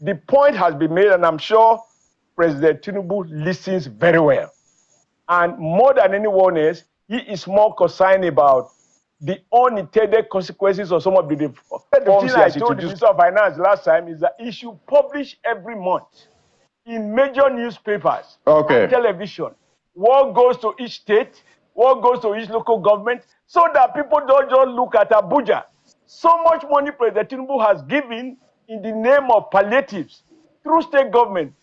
the point has been made, and I'm sure President Tinubu listens very well. And more than anyone else, he is more concerned about the unintended consequences of some of the reforms. The thing I told the Minister of Finance last time is that he should publish every month in major newspapers and television what goes to each state, what goes to each local government, so that people don't just look at Abuja. So much money President Tinubu has given in the name of palliatives through state government.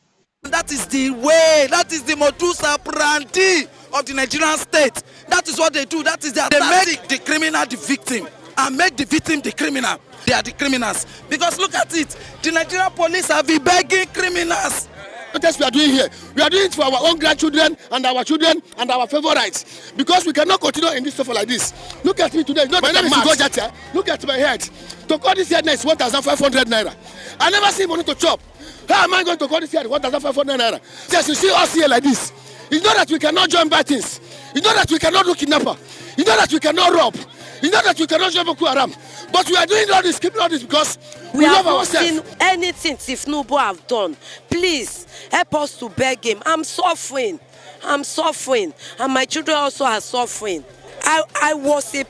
That is the way, that is the modus operandi of the Nigerian state. That is what they do, that is their tactic. Make the criminal the victim and make the victim the criminal. They are the criminals. Because look at it, the Nigerian police have been begging criminals. What we are doing here? We are doing it for our own grandchildren and our children and our favorites. Because we cannot continue in this stuff like this. Look at me today. My name is Gojata. Look at my head. To call this head is 1,500 naira. I never see money to chop. How am I going to call this head 1,500 naira? Just you see us here like this. It's not that we cannot join bad things. It's not that we cannot do kidnapper. It's not that we cannot rob. It's not that we cannot join Boko Haram. But we are doing all this, keeping all this because we love ourselves. We have not seen anything Tinubu have done. Please help us to beg him. I'm suffering. And my children also are suffering. I was a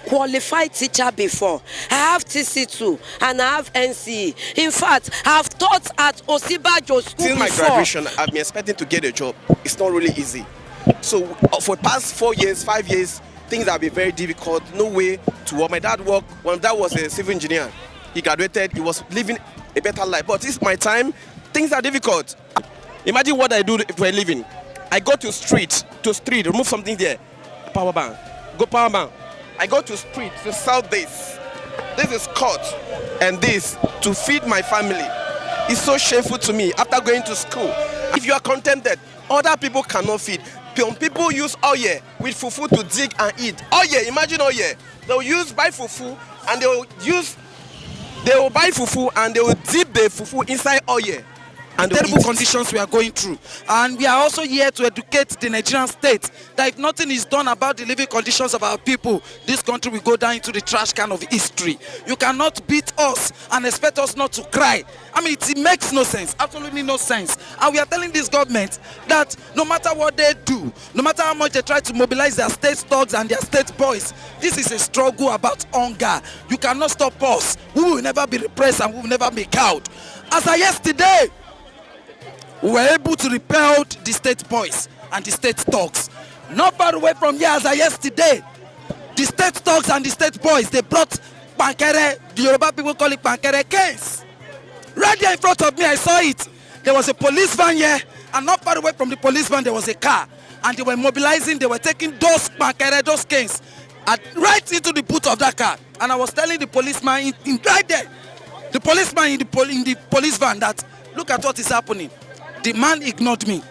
qualified teacher before. I have TC2 and I have NCE. In fact, I have taught at Osibajo school Since my graduation, I've been expecting to get a job. It's not really easy. So for the past 4 years, 5 years, things have been very difficult. No way to work. My dad worked. When my dad was a civil engineer, he graduated. He was living a better life. But it's my time. Things are difficult. Imagine what I do for a living. I go to street, remove something there. Power bank. Go power bank. I go to street to sell this. This is cut and this to feed my family. It's so shameful to me after going to school. If you are contented, other people cannot feed. People use oil with fufu to dig and eat. Oil, imagine oil. They'll buy fufu and they will buy fufu and they will dip the fufu inside oil. And terrible conditions we are going through, and we are also here to educate the Nigerian state that if nothing is done about the living conditions of our people, this country will go down into the trash can of history. You cannot beat us and expect us not to cry. I mean, it makes no sense, absolutely no sense. And we are telling this government that no matter what they do, no matter how much they try to mobilize their state thugs and their state boys, this is a struggle about hunger. You cannot stop us. We will never be repressed and we will never be cowed. As of yesterday, we were able to repel the state boys and the state thugs. Not far away from here as of yesterday, the state thugs and the state boys, they brought pankere, the Yoruba people call it pankere canes. Right there in front of me, I saw it. There was a police van here, and not far away from the police van, there was a car. And they were mobilizing, they were taking those pankere, those canes, right into the boot of that car. And I was telling the policeman right there, the policeman in the police van, that look at what is happening. The man ignored me.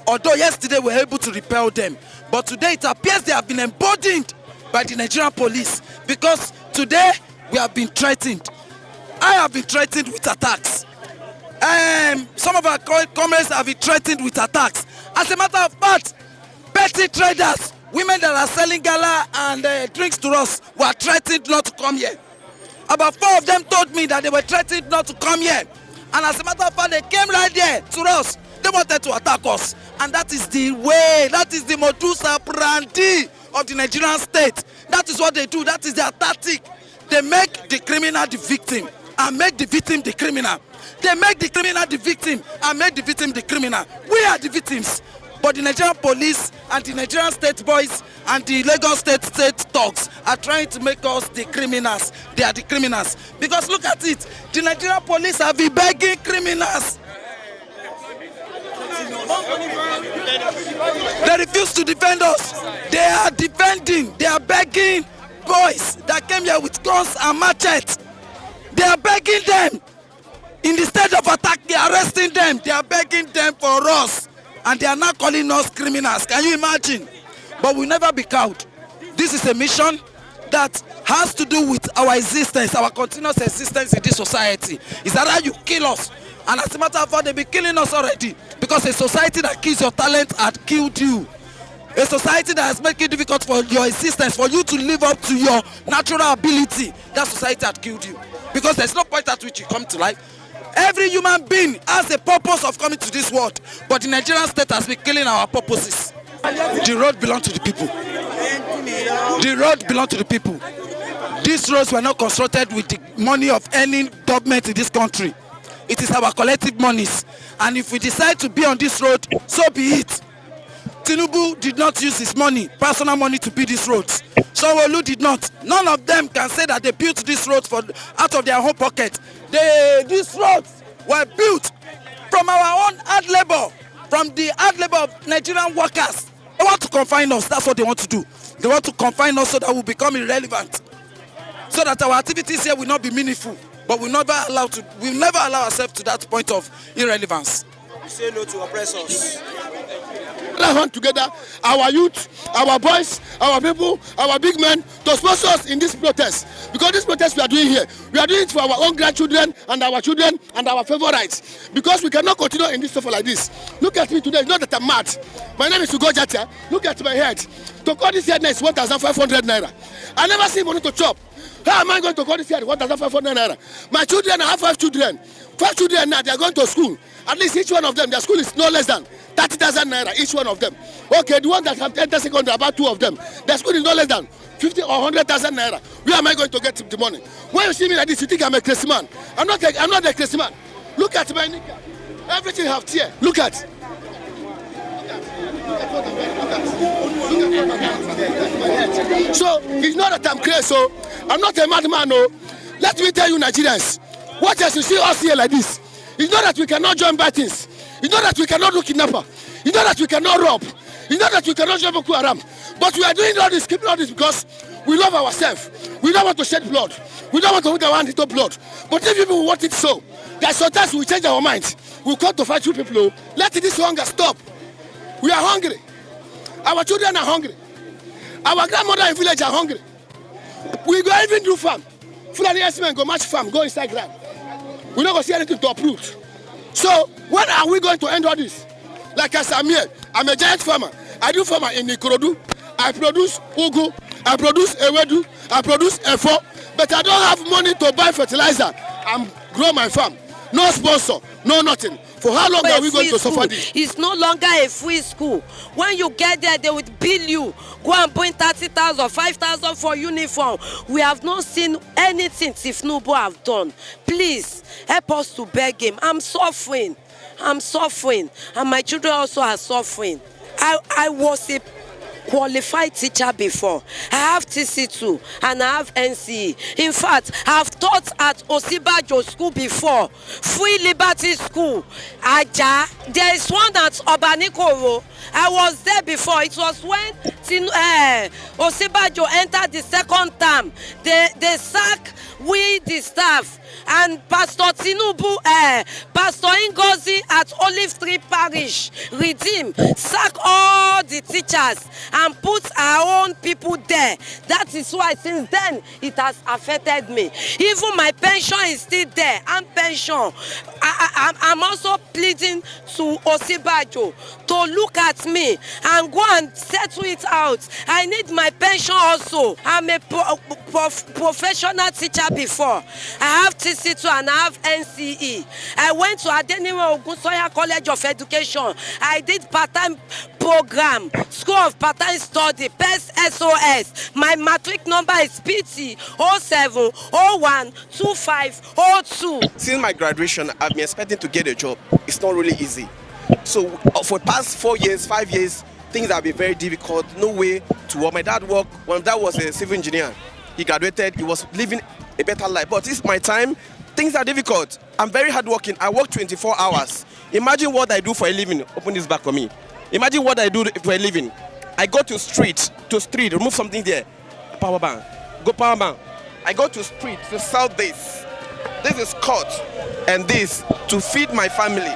Although yesterday we were able to repel them, but today it appears they have been emboldened by the Nigerian police, because today we have been threatened. I have been threatened with attacks. Some of our comrades have been threatened with attacks. As a matter of fact, petty traders, women that are selling gala and drinks to us, were threatened not to come here. About 4 of them told me that they were threatened not to come here. And as a matter of fact, they came right there to us. They wanted to attack us. And that is the way, that is the modus operandi of the Nigerian state. That is what they do. That is their tactic. They make the criminal the victim and make the victim the criminal. They make the criminal the victim and make the victim the criminal. We are the victims. But the Nigerian police and the Nigerian state boys and the Lagos state thugs are trying to make us the criminals. They are the criminals. Because look at it, the Nigerian police have been begging criminals. They refuse to defend us. They are defending, they are begging boys that came here with guns and machetes. They are begging them. In the state of attack, they are arresting them. They are begging them for us. And they are now calling us criminals. Can you imagine? But we'll never be cowed. This is a mission that has to do with our existence, our continuous existence in this society. It's either you kill us, and as a matter of fact, they've been killing us already, because a society that kills your talent had killed you. A society that has made it difficult for your existence, for you to live up to your natural ability, that society had killed you. Because there's no point at which you come to life. Every human being has a purpose of coming to this world, but the Nigerian state has been killing our purposes. The road belongs to the people. The road belongs to the people. These roads were not constructed with the money of any government in this country. It is our collective monies. And if we decide to be on this road, so be it. Tinubu did not use his money, personal money, to build these roads. Sanwo-Olu did not. None of them can say that they built these roads out of their own pocket. These roads were built from our own hard labor, from the hard labor of Nigerian workers. They want to confine us. That's what they want to do. They want to confine us so that we become irrelevant, so that our activities here will not be meaningful. But we'll never allow ourselves to that point of irrelevance. We say no to oppressors. Let's hunt together, our youth, our boys, our people, our big men, to sponsor us in this protest. Because this protest we are doing here, we are doing it for our own grandchildren and our favorites. Because we cannot continue in this stuff like this. Look at me today, it's not that I'm mad. My name is Ugo Jatia. Look at my head. To call this head is 1,500 naira. I never see money to chop. How am I going to call this head 1,500 naira? My children, I have 5 children. 5 children now, they are going to school. At least each one of them, their school is no less than 30,000 naira, each one of them. Okay, the one that have entered secondary, about 2 of them, their school is no less than 50 or 100,000 naira. Where am I going to get the money? When you see me like this, you think I'm a crazy man. I'm not a crazy man. Look at my nigga. Everything have tear. Look at. So it's not that I'm crazy. So I'm not a madman. No. Let me tell you, Nigerians, what else you see us here like this? It's not that we cannot join bad things. It's not that we cannot do kidnapper. It's not that we cannot rob. It's not that we cannot join Boko Haram. But we are doing all this, keeping all this because we love ourselves. We don't want to shed blood. We don't want to put our hand into blood. But if people want it so, that sometimes we change our minds. We come to fight you people. Let this hunger stop. We are hungry. Our children are hungry. Our grandmother in village are hungry. We go even do farm. Fulani men go match farm, go inside ground. We don't go see anything to uproot. So when are we going to end all this? Like as I'm here, I'm a giant farmer. I do farmer in Ikorodu. I produce ugu, I produce ewedu, I produce efo, but I don't have money to buy fertilizer and grow my farm. No sponsor, no nothing. For how long are we going to suffer this? It's no longer a free school. When you get there, they would bill you. Go and bring 30,000, 5,000 for uniform. We have not seen anything Tinubu have done. Please, help us to beg him. I'm suffering. And my children also are suffering. I was a qualified teacher before. I have TC2 and I have NCE. In fact, I have taught at Osibajo school before. Free Liberty School. Aja. There is one at Obanikoro. I was there before. It was when Osibajo entered the second term. They sack the staff. And Pastor Tinubu, Pastor Ngozi at Olive Tree Parish, redeem, sack all the teachers and put our own people there. That is why since then it has affected me. Even my pension is still there. I'm pension. I'm also pleading to Osibajo to look at me and go and settle it out. I need my pension also. I'm a professional teacher before. I have TC2 and I have NCE. I went to Adeniran Ogunsoya College of Education. I did part-time program, School of Part-Time Study, PES SOS. My matric number is PT 07012502. Since my graduation, I've been expecting to get a job. It's not really easy. So for the past 4 years, 5 years, things have been very difficult. No way to work. My dad worked. When dad was a civil engineer, he graduated. He was living a better life. But this is my time. Things are difficult. I'm very hardworking. I work 24 hours. Imagine what I do for a living. Open this back for me. Imagine what I do for a living. I go to street, remove something there. Power bank. Go power bank. I go to street to sell this. This is cut and this to feed my family.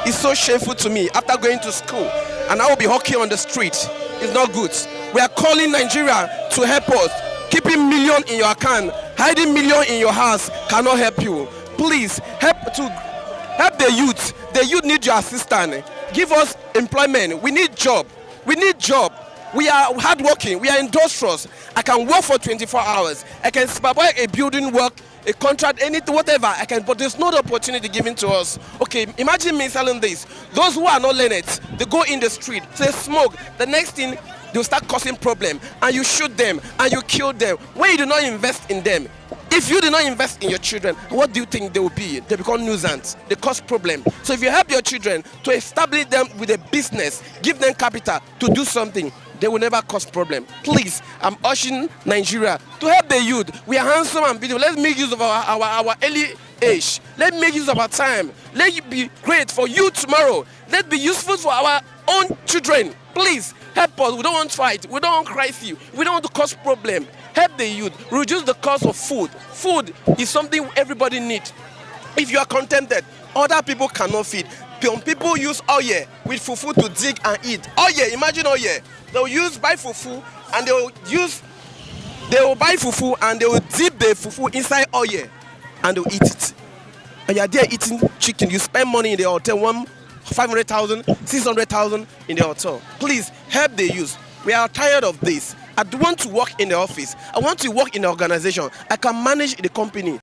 It's so shameful to me after going to school and I will be hawking on the street. It's not good. We are calling Nigeria to help us. Keeping million in your account, hiding million in your house cannot help you. Please help the youth. The youth need your assistance. Give us employment. We need job. We need job. We are hardworking. We are industrious. I can work for 24 hours. I can supervise a building work a contract, anything, whatever I can, but there's no opportunity given to us. Okay, imagine me selling this. Those who are not learned, they go in the street, they smoke. The next thing, they'll start causing problem, and you shoot them and you kill them. When you do not invest in them, if you do not invest in your children, what do you think they will be? They become nuisance. They cause problem. So if you help your children to establish them with a business, give them capital to do something, they will never cause problem. Please, I'm urging Nigeria to help the youth. We are handsome and beautiful. Let's make use of our early age. Let's make use of our time. Let it be great for you tomorrow. Let's be useful for our own children. Please, help us. We don't want to fight. We don't want crisis. We don't want to cause problem. Help the youth. Reduce the cost of food. Food is something everybody needs. If you are contented, other people cannot feed. Some people use oil with fufu to dig and eat. Oil, imagine oil. They'll buy fufu and they will buy fufu and they will dip the fufu inside oil and they'll eat it. And you're there eating chicken. You spend money in the hotel, 500,000, 600,000 in the hotel. Please help the youth. We are tired of this. I don't want to work in the office. I want to work in the organization. I can manage the company.